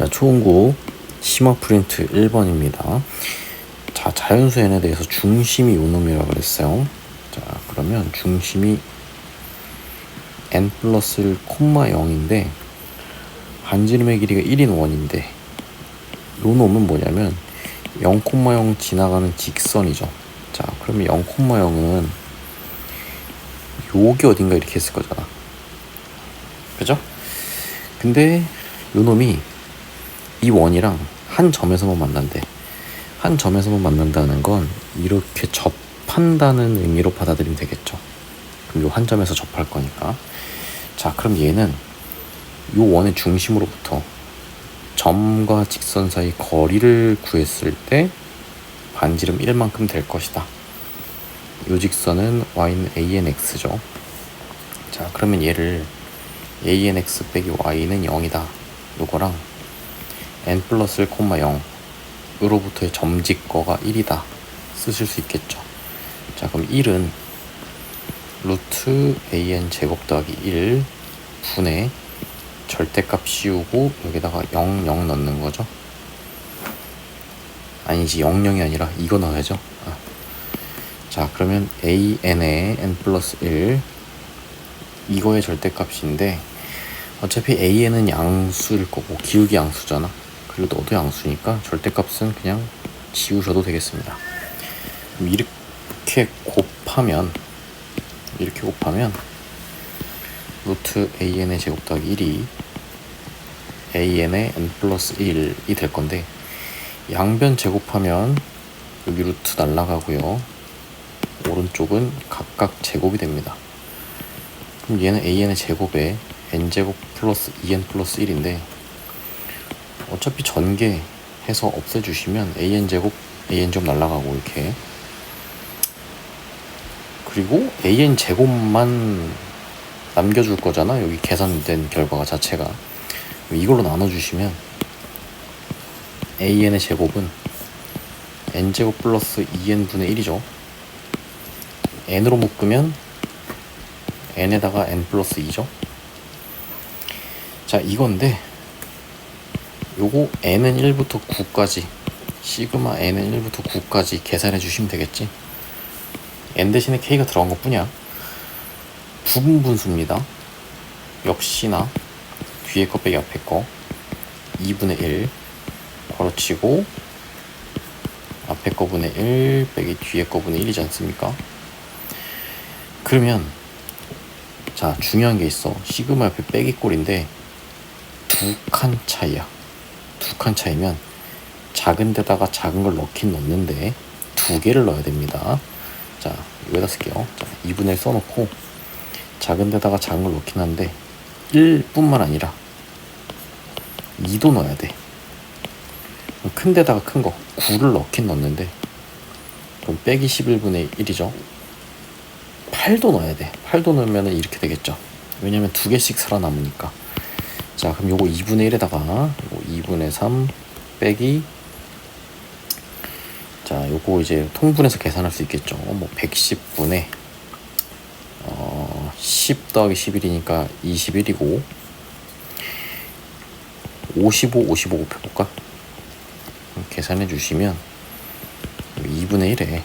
자, 초응고 심화 프린트 1번입니다. 자, 자연수 n에 대해서 중심이 요놈이라고 그랬어요. 자, 그러면 중심이 n 플러스 1, 0인데 반지름의 길이가 1인 원인데 요놈은 뭐냐면 0,0 지나가는 직선이죠. 자, 그러면 0,0은 여기 어딘가 이렇게 했을 거잖아. 그죠? 근데 요놈이 이 원이랑 한 점에서만 만난대. 한 점에서만 만난다는 건 이렇게 접한다는 의미로 받아들이면 되겠죠. 그럼 요 한 점에서 접할 거니까. 자, 그럼 얘는 요 원의 중심으로부터 점과 직선 사이 거리를 구했을 때 반지름 1만큼 될 것이다. 요 직선은 y는 anx죠. 자, 그러면 얘를 anx 빼기 y는 0이다. 요거랑 n 플러스 1, 0 으로부터의 점직거가 1이다 쓰실 수 있겠죠. 자, 그럼 1은 루트 an 제곱 더하기 1 분의 절대값 씌우고 여기다가 0, 0 넣는 거죠. 아니지, 0, 0이 아니라 이거 넣어야죠. 자, 그러면 an의 n 플러스 1 이거의 절대값인데 어차피 an은 양수일 거고 기울기 양수잖아. 그리고 너도 양수니까 절대값은 그냥 지우셔도 되겠습니다. 그럼 이렇게 곱하면 루트 an의 제곱 더하기 1이 an의 n 플러스 1이 될 건데 양변 제곱하면 여기 루트 날라가고요. 오른쪽은 각각 제곱이 됩니다. 그럼 얘는 an의 제곱에 n제곱 플러스 2n 플러스 1인데 어차피 전개해서 없애주시면 an제곱 날라가고 이렇게, 그리고 an제곱만 남겨줄 거잖아. 여기 계산된 결과가 자체가 이걸로 나눠주시면 an의 제곱은 n제곱 플러스 2n분의 1이죠. n으로 묶으면 n에다가 n 플러스 2죠. 자, 이건데 요거 n은 1부터 9까지 시그마 n은 1부터 9까지 계산해 주시면 되겠지. n 대신에 k가 들어간 것 뿐이야. 부분분수입니다. 역시나 뒤에 거 빼기 앞에 거 2분의 1 괄호치고 앞에 거 분의 1 빼기 뒤에 거 분의 1이지 않습니까? 그러면 자, 중요한 게 있어. 시그마 옆에 빼기 꼴인데 두 칸 차이야. 두 칸 차이면 작은 데다가 작은 걸 넣긴 넣는데 두 개를 넣어야 됩니다. 자, 여기다 쓸게요. 자, 2분의 1 써놓고 작은 데다가 작은 걸 넣긴 하는데 1뿐만 아니라 2도 넣어야 돼. 큰 데다가 큰 거 9를 넣긴 넣는데 그럼 빼기 11분의 1이죠. 8도 넣어야 돼. 8도 넣으면 이렇게 되겠죠. 왜냐면 두 개씩 살아남으니까. 자, 그럼 요거 2분의 1에다가 요거 2분의 3 빼기, 자, 요거 이제 통분해서 계산할 수 있겠죠. 뭐 110분의 10 더하기 11이니까 21이고 55 곱해볼까? 계산해 주시면 2분의 1에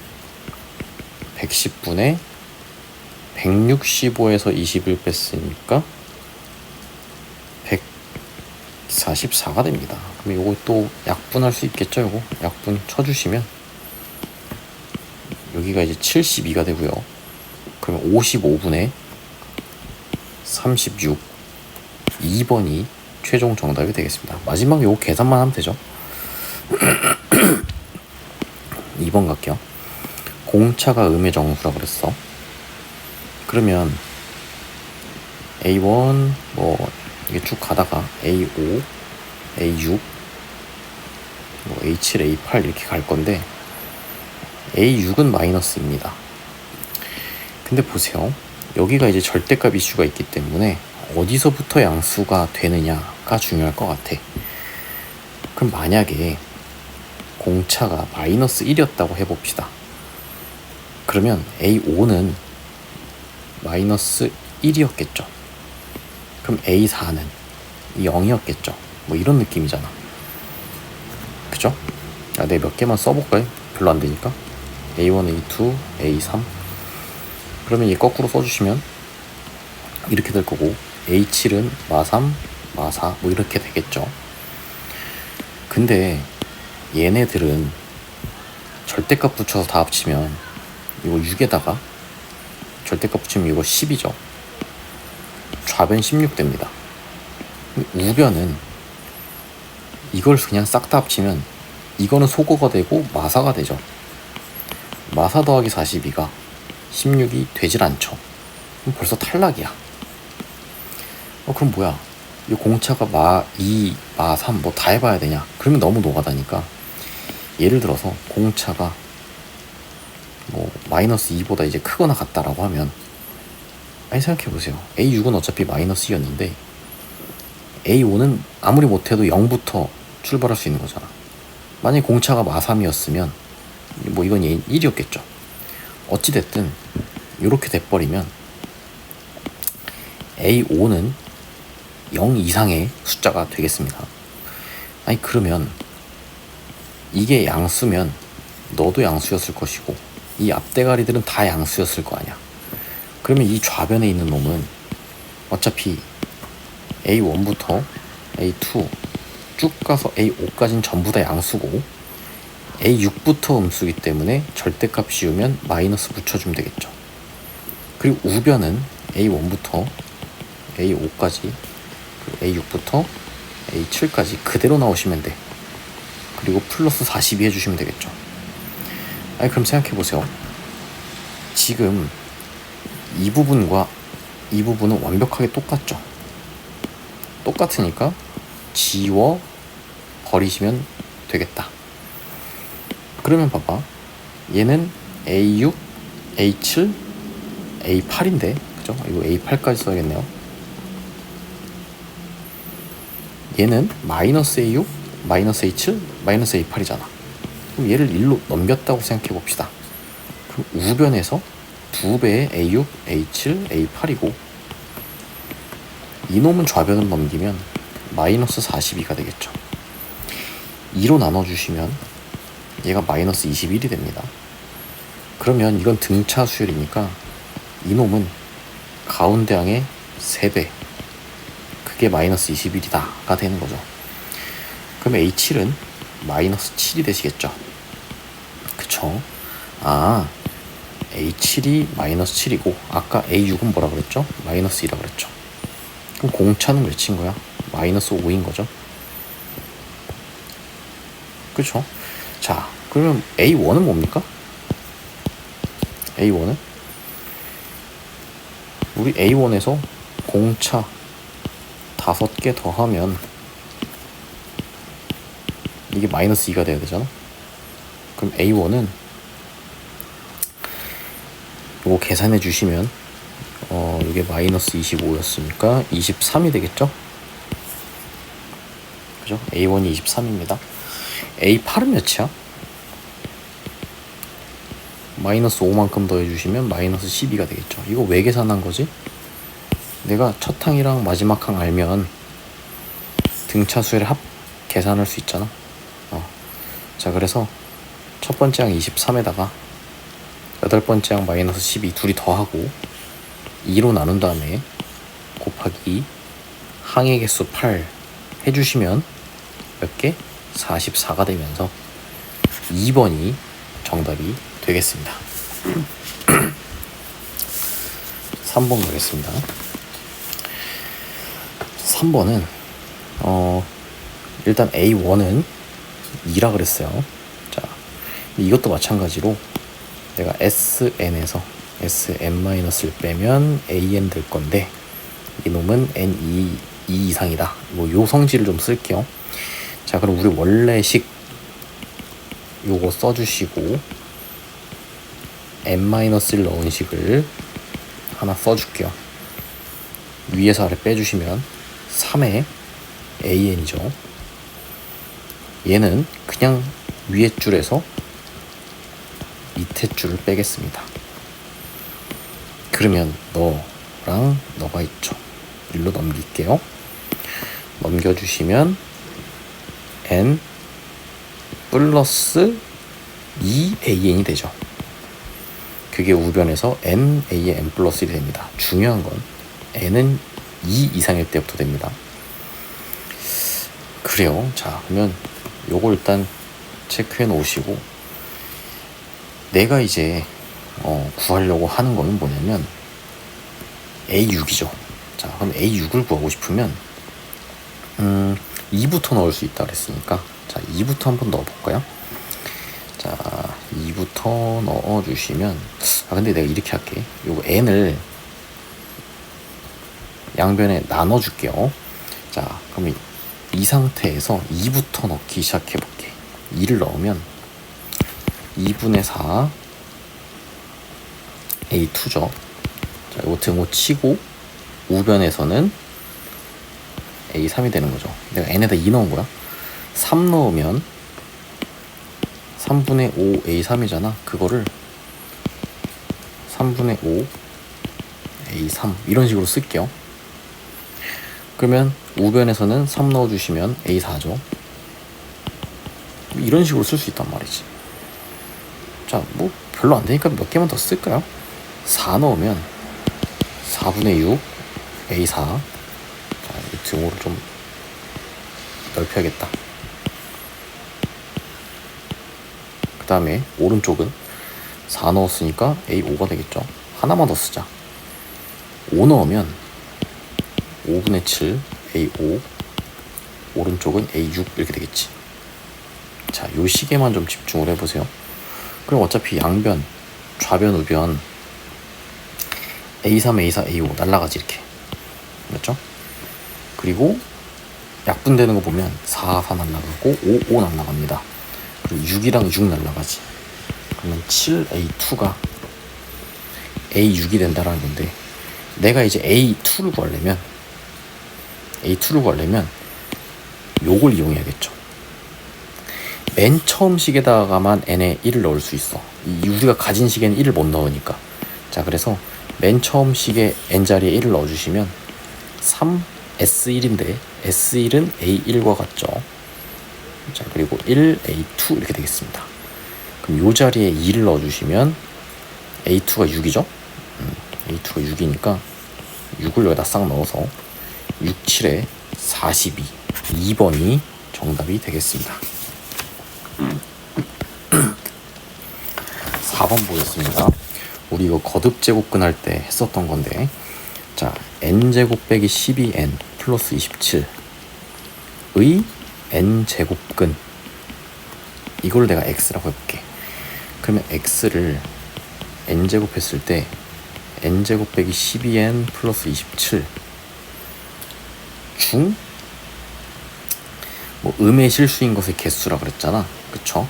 110분의 165에서 21 뺐으니까 144가 됩니다. 그럼 요거 또 약분할 수 있겠죠. 요거 약분 쳐주시면 여기가 이제 72가 되고요. 그러면 55분의 36 2번이 최종 정답이 되겠습니다. 마지막 요거 계산만 하면 되죠. 2번 갈게요. 공차가 음의 정수라 그랬어. 그러면 A1 뭐 이게 쭉 가다가 A5, A6, 뭐 A7, A8 이렇게 갈 건데 A6은 마이너스입니다. 근데 보세요. 여기가 이제 절대값 이슈가 있기 때문에 어디서부터 양수가 되느냐가 중요할 것 같아. 그럼 만약에 공차가 마이너스 1이었다고 해봅시다. 그러면 A5는 마이너스 1이었겠죠. 그럼 A4는 0이었겠죠. 뭐 이런 느낌이잖아. 그죠? 내가 몇 개만 써볼까요? 별로 안 되니까. A1, A2, A3. 그러면 이 거꾸로 써주시면 이렇게 될 거고, A7은 마3, 마4 뭐 이렇게 되겠죠. 근데 얘네들은 절대값 붙여서 다 합치면 이거 6에다가 절대값 붙이면 이거 10이죠. 좌변 16 됩니다. 우변은 이걸 그냥 싹 다 합치면 이거는 소거가 되고 마사가 되죠. 마사 더하기 42가 16이 되질 않죠. 그럼 벌써 탈락이야. 그럼 뭐야? 이 공차가 마2, 마3 뭐 다 해봐야 되냐? 그러면 너무 노가다니까. 예를 들어서 공차가 뭐 마이너스 2보다 이제 크거나 같다라고 하면, 아니 생각해보세요. A6은 어차피 마이너스 2였는데 A5는 아무리 못해도 0부터 출발할 수 있는 거잖아. 만약에 공차가 마3이었으면 뭐 이건 1이었겠죠. 어찌됐든 이렇게 돼버리면 A5는 0 이상의 숫자가 되겠습니다. 아니 그러면 이게 양수면 너도 양수였을 것이고 이 앞대가리들은 다 양수였을 거 아니야. 그러면 이 좌변에 있는 놈은 어차피 A1부터 A2 쭉 가서 A5까지는 전부 다 양수고 A6부터 음수기 때문에 절대값 씌우면 마이너스 붙여주면 되겠죠. 그리고 우변은 A1부터 A5까지, A6부터 A7까지 그대로 나오시면 돼. 그리고 플러스 42 해주시면 되겠죠. 아니 그럼 생각해보세요. 지금 이 부분과 이 부분은 완벽하게 똑같죠. 똑같으니까 지워 버리시면 되겠다. 그러면 봐봐. 얘는 A6, A7, A8인데 그죠? 이거 A8까지 써야겠네요. 얘는 마이너스 A6, 마이너스 A7, 마이너스 A8이잖아. 그럼 얘를 1로 넘겼다고 생각해 봅시다. 그럼 우변에서 2배의 A6, A7, A8이고 이놈은 좌변을 넘기면 마이너스 42가 되겠죠. 2로 나눠주시면 얘가 마이너스 21이 됩니다. 그러면 이건 등차 수열이니까 이놈은 가운데 항의 3배, 그게 마이너스 21이다가 되는 거죠. 그럼 A7은 마이너스 7이 되시겠죠. 그쵸? A7이 마이너스 7이고 아까 A6은 뭐라 그랬죠? 마이너스 2라 그랬죠. 그럼 공차는 몇인 거야? 마이너스 5인 거죠. 그쵸? 자, 그러면 A1은 뭡니까? A1은 우리 A1에서 공차 5개 더하면 이게 마이너스 2가 돼야 되잖아. 그럼 A1은 요거 계산해 주시면 이게 마이너스 25였으니까 23이 되겠죠? 그죠? A1이 23입니다. A8은 몇이야? 마이너스 5만큼 더해주시면 마이너스 12가 되겠죠. 이거 왜 계산한 거지? 내가 첫 항이랑 마지막 항 알면 등차수열 합 계산할 수 있잖아. 자, 그래서 첫 번째 항 23에다가 여덟 번째 항 마이너스 12 둘이 더하고 2로 나눈 다음에 곱하기 항의 개수 8 해주시면 몇 개? 44가 되면서 2번이 정답이 되겠습니다. 3번 가겠습니다. 3번은 일단 A1은 2라 그랬어요. 자, 이것도 마찬가지로 내가 SN에서 SN-를 빼면 AN 될 건데 이놈은 N2 이상이다. 뭐 요 성질을 좀 쓸게요. 자, 그럼 우리 원래식 요거 써주시고 N-1 넣은 식을 하나 써줄게요. 위에서 아래 빼주시면 3의 AN이죠. 얘는 그냥 위에 줄에서 밑에 줄을 빼겠습니다. 그러면 너랑 너가 있죠. 일로 넘길게요. 넘겨주시면 N 플러스 2an이 되죠. 그게 우변에서 nA의 n 플러스 1이 됩니다. 중요한 건 n은 2 이상일 때부터 됩니다. 그래요. 자, 그러면 요거 일단 체크해 놓으시고, 내가 이제 구하려고 하는 거는 뭐냐면 A6이죠. 자, 그럼 A6을 구하고 싶으면 2부터 넣을 수 있다 그랬으니까, 자, 2부터 한번 넣어볼까요? 자, 2부터 넣어주시면, 근데 내가 이렇게 할게. 요거 n을 양변에 나눠줄게요. 자, 그럼 이 상태에서 2부터 넣기 시작해볼게. 2를 넣으면 2분의 4 A2죠. 자, 이거 등호 치고 우변에서는 A3이 되는 거죠. 내가 n에다 2 넣은 거야. 3 넣으면 3분의 5 A3이잖아. 그거를 3분의 5 A3 이런 식으로 쓸게요. 그러면 우변에서는 3 넣어주시면 A4죠. 이런 식으로 쓸 수 있단 말이지. 자, 뭐 별로 안 되니까 몇 개만 더 쓸까요? 4 넣으면 4분의 6 A4. 자, 이 등호를 좀 넓혀야겠다. 그 다음에 오른쪽은 4 넣었으니까 A5가 되겠죠. 하나만 더 쓰자. 5 넣으면 5분의 7 A5, 오른쪽은 A6 이렇게 되겠지. 자, 요 시계만 좀 집중을 해보세요. 그럼 어차피 양변, 좌변, 우변 A3, A4, A5 날라가지 이렇게. 맞죠? 그리고 약분되는 거 보면 4, 4 날라가고 5, 5 날라갑니다. 그리고 6이랑 6 날라가지. 그러면 7, A2가 A6이 된다라는 건데, 내가 이제 A2를 구하려면 요걸 이용해야겠죠. 맨 처음 식에다가만 n에 1을 넣을 수 있어. 우리가 가진 식에는 1을 못 넣으니까. 자, 그래서 맨 처음 식에 n자리에 1을 넣어주시면 3 S1인데 S1은 A1과 같죠. 자, 그리고 1 A2 이렇게 되겠습니다. 그럼 요 자리에 2를 넣어주시면 A2가 6이죠. A2가 6이니까 6을 여기다 싹 넣어서 6, 7에 42 2번이 정답이 되겠습니다. 4번 보겠습니다. 우리 이거 거듭제곱근 할 때 했었던 건데, 자, n제곱 빼기 12n 플러스 27의 n제곱근, 이걸 내가 x라고 해볼게. 그러면 x를 n제곱 했을 때 n제곱 빼기 12n 플러스 27 중 뭐 음의 실수인 것의 개수라 그랬잖아. 그쵸?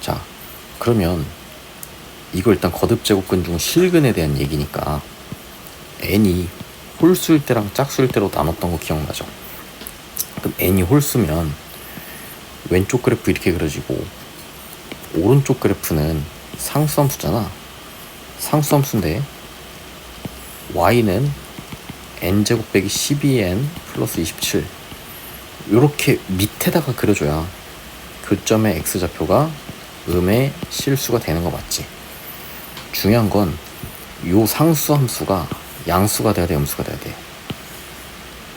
자, 그러면 이거 일단 거듭제곱근 중 실근에 대한 얘기니까 n이 홀수일 때랑 짝수일 때로 나눴던 거 기억나죠? 그럼 n이 홀수면 왼쪽 그래프 이렇게 그려지고 오른쪽 그래프는 상수함수잖아. 상수함수인데 y는 n제곱 빼기 12n 플러스 27 요렇게 밑에다가 그려줘야 그 점의 x좌표가 음의 실수가 되는 거 맞지? 중요한 건 요 상수함수가 양수가 돼야 돼, 음수가 돼야 돼?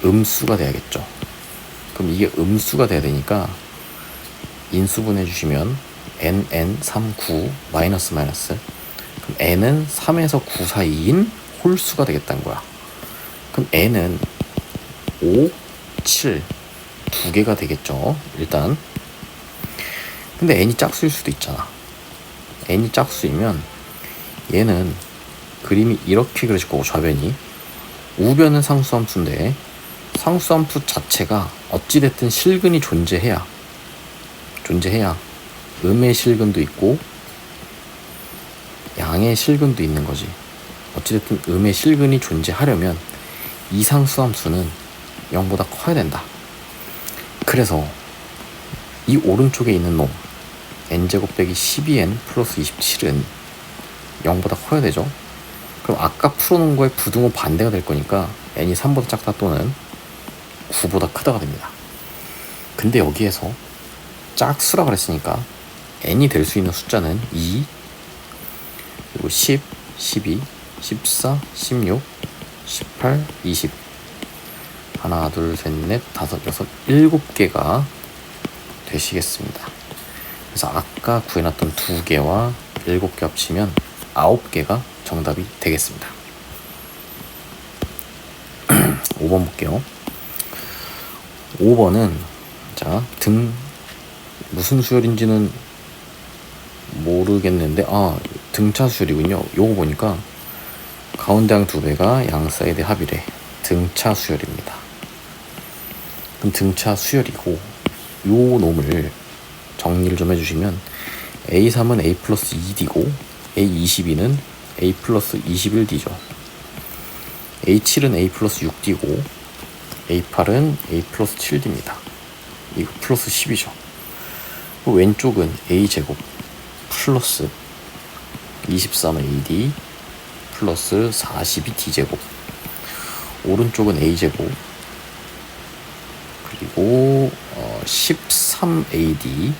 음수가 돼야겠죠. 그럼 이게 음수가 돼야 되니까 인수분 해주시면 n 3, 9 마이너스 마이너스, 그럼 n은 3에서 9 사이인 홀수가 되겠다는 거야. 그럼 n은 5, 7 두 개가 되겠죠. 일단. 근데 n이 짝수일 수도 있잖아. n이 짝수이면 얘는 그림이 이렇게 그려질 거고, 좌변이 우변은 상수함수인데 상수함수 자체가 어찌됐든 실근이 존재해야 음의 실근도 있고 양의 실근도 있는 거지. 어찌됐든 음의 실근이 존재하려면 이 상수함수는 0보다 커야 된다. 그래서 이 오른쪽에 있는 놈 n제곱 빼기 12n 플러스 27은 0보다 커야 되죠. 그럼 아까 풀어놓은 거에 부등호 반대가 될 거니까 n이 3보다 작다 또는 9보다 크다가 됩니다. 근데 여기에서 짝수라 그랬으니까 n이 될 수 있는 숫자는 2, 그리고 10, 12, 14, 16, 18, 20. 하나, 둘, 셋, 넷, 다섯, 여섯, 7개가 되시겠습니다. 그래서 아까 구해놨던 2개와 7개 합치면 9개가 정답이 되겠습니다. 5번 볼게요. 5번은 자, 무슨 수열인지는 모르겠는데 등차 수열이군요. 요거 보니까 가운데 항 2배가 양 사이드 합이래. 등차 수열입니다. 그럼 등차 수열이고 요 놈을 정리를 좀 해주시면 A3은 A 플러스 2D고 A22는 A 플러스 21D죠. A7은 A 플러스 6D고 A8은 A 플러스 7D입니다. 이거 플러스 10이죠. 왼쪽은 A제곱 플러스 23AD 플러스 42D제곱, 오른쪽은 A제곱 그리고 13AD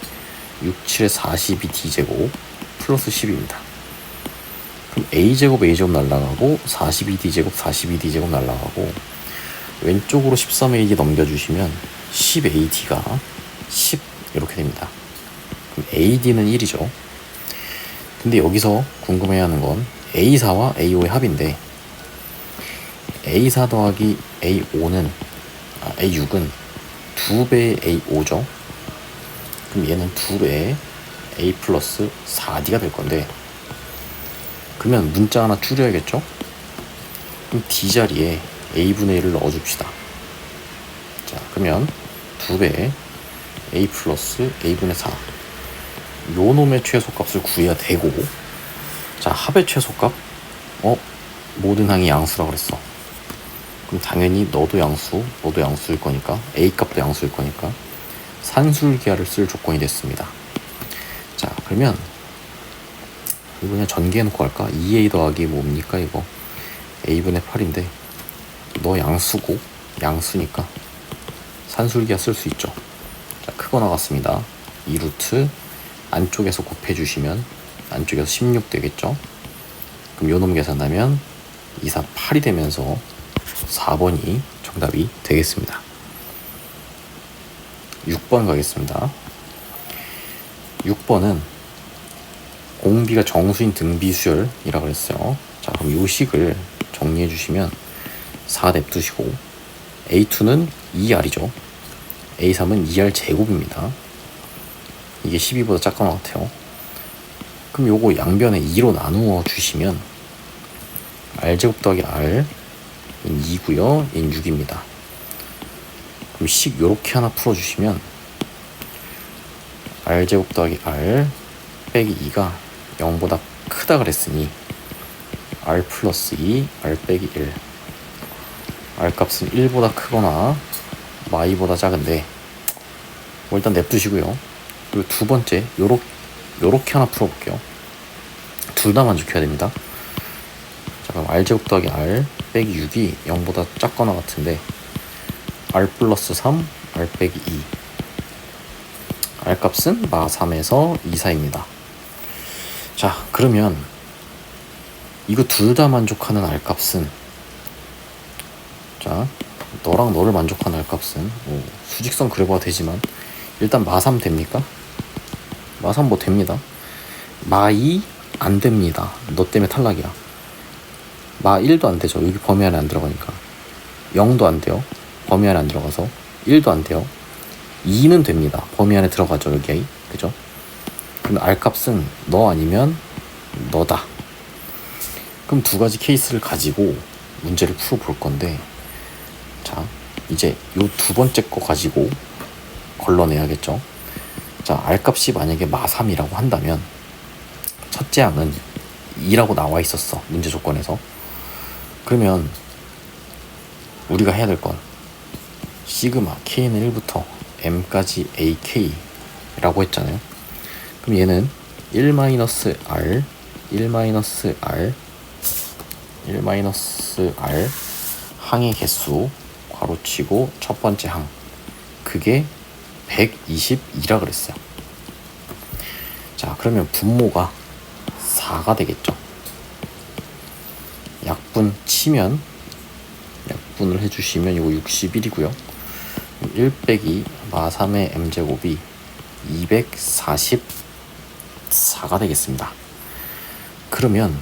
67에 42D제곱 플러스 10입니다. 그럼 A제곱 A제곱 날라가고 42D제곱 42D제곱 날라가고 왼쪽으로 13AD 넘겨주시면 10AD가 10 이렇게 됩니다. 그럼 AD는 1이죠. 근데 여기서 궁금해하는 건 A4와 A5의 합인데 A4 더하기 A6은 2배의 A5죠. 그럼 얘는 2배의 A 플러스 4D가 될 건데 그러면 문자 하나 줄여야겠죠? 그럼 D 자리에 A분의 1을 넣어줍시다. 자, 그러면 2배의 A 플러스 A분의 4. 요 놈의 최소값을 구해야 되고, 자, 합의 최소값? 모든 항이 양수라고 그랬어. 그럼 당연히 너도 양수, 너도 양수일 거니까, A 값도 양수일 거니까 산술기하를 쓸 조건이 됐습니다. 자, 그러면 이거 그냥 전개해놓고 할까? 2A 더하기 뭡니까 이거? A분의 8인데 너 양수고 양수니까 산술기하 쓸 수 있죠. 자, 크거 나갔습니다. 2루트 안쪽에서 곱해주시면 안쪽에서 16 되겠죠. 그럼 요놈 계산하면 2, 4, 8이 되면서 4번이 정답이 되겠습니다. 6번 가겠습니다. 6번은 공비가 정수인 등비수열이라고 그랬어요. 자, 그럼 요 식을 정리해 주시면 4 냅두시고 A2는 2R이죠. A3은 2R 제곱입니다. 이게 12보다 작은 것 같아요. 그럼 요거 양변에 2로 나누어 주시면 R제곱 더하기 R 인 2고요. 인 6입니다. 그럼 식 요렇게 하나 풀어주시면 R제곱 더하기 R 빼기 2가 0보다 크다 그랬으니 R 플러스 2, R 빼기 1. R 값은 1보다 크거나 마이보다 작은데 일단 냅두시고요. 그리고 두 번째 요렇게 하나 풀어볼게요. 둘 다 만족해야 됩니다. 자, 그럼 R제곱 더하기 R 빼기 6이 0보다 작거나 같은데 R 플러스 3, R 빼기 2. R 값은 마 3에서 2, 4입니다. 자, 그러면 이거 둘 다 만족하는 R 값은, 자, 너랑 너를 만족하는 R 값은 수직선 그려봐도 되지만 일단 마 3 됩니까? 마 3 뭐 됩니다. 마 2 안 됩니다. 너 때문에 탈락이야. 마 1도 안 되죠. 여기 범위 안에 안 들어가니까. 0도 안 돼요. 범위 안에 안 들어가서. 1도 안 돼요. 2는 됩니다. 범위 안에 들어가죠. 여기. 그죠? 그럼 R 값은 너 아니면 너다. 그럼 두 가지 케이스를 가지고 문제를 풀어볼 건데, 자, 이제 요 두 번째 거 가지고 걸러내야겠죠. 자, R 값이 만약에 마 3이라고 한다면 첫째 항은 2라고 나와 있었어. 문제 조건에서. 그러면 우리가 해야 될 건 시그마 K는 1부터 M까지 AK라고 했잖아요. 그럼 얘는 1-R 1-R 1-R 항의 개수 괄호치고 첫 번째 항, 그게 122라 그랬어요. 자, 그러면 분모가 4가 되겠죠. 약분 치면, 약분을 해주시면 이거 61이고요. 1 빼기 마3의 m제곱이 244가 되겠습니다. 그러면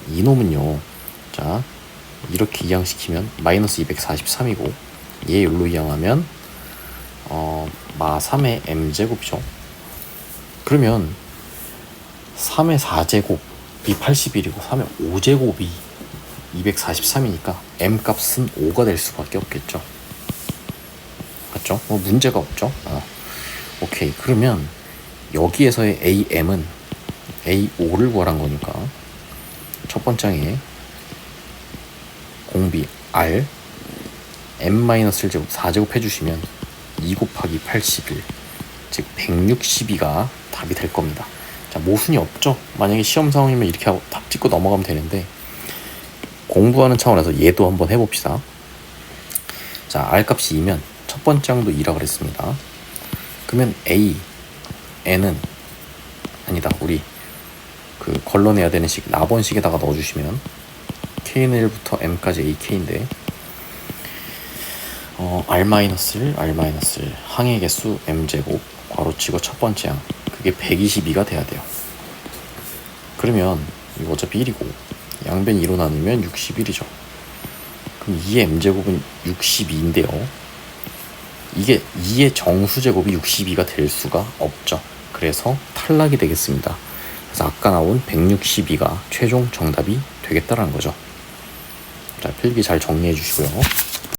이놈은요, 자, 이렇게 이항시키면 마이너스 243이고 얘 여기로 이항하면 마3의 m제곱이죠. 그러면 3의 4제곱이 81이고 3의 5제곱이 243이니까 m값은 5가 될 수밖에 없겠죠. 맞죠? 뭐 문제가 없죠. 오케이. 그러면 여기에서의 am은 a5를 구하란 거니까 첫 번째 항에 공비 r m-1제곱 4제곱 해주시면 2 곱하기 81, 즉 162가 답이 될 겁니다. 자, 모순이 없죠. 만약에 시험 상황이면 이렇게 하고 답 찍고 넘어가면 되는데, 공부하는 차원에서 얘도 한번 해봅시다. 자, r 값이 2면 첫 번째 항도 2라고 그랬습니다. 그러면 a, n은 아니다, 우리 그 걸러내야 되는 식 나번식에다가 넣어주시면 k는 1부터 m까지 ak인데 r-1 항의 개수 m제곱 괄호치고 첫 번째 항, 그게 122가 돼야 돼요. 그러면 이거 어차피 1이고 양변이 2로 나누면 61이죠. 그럼 2의 m제곱은 62인데요. 이게 2의 정수제곱이 62가 될 수가 없죠. 그래서 탈락이 되겠습니다. 그래서 아까 나온 162가 최종 정답이 되겠다라는 거죠. 자, 필기 잘 정리해 주시고요.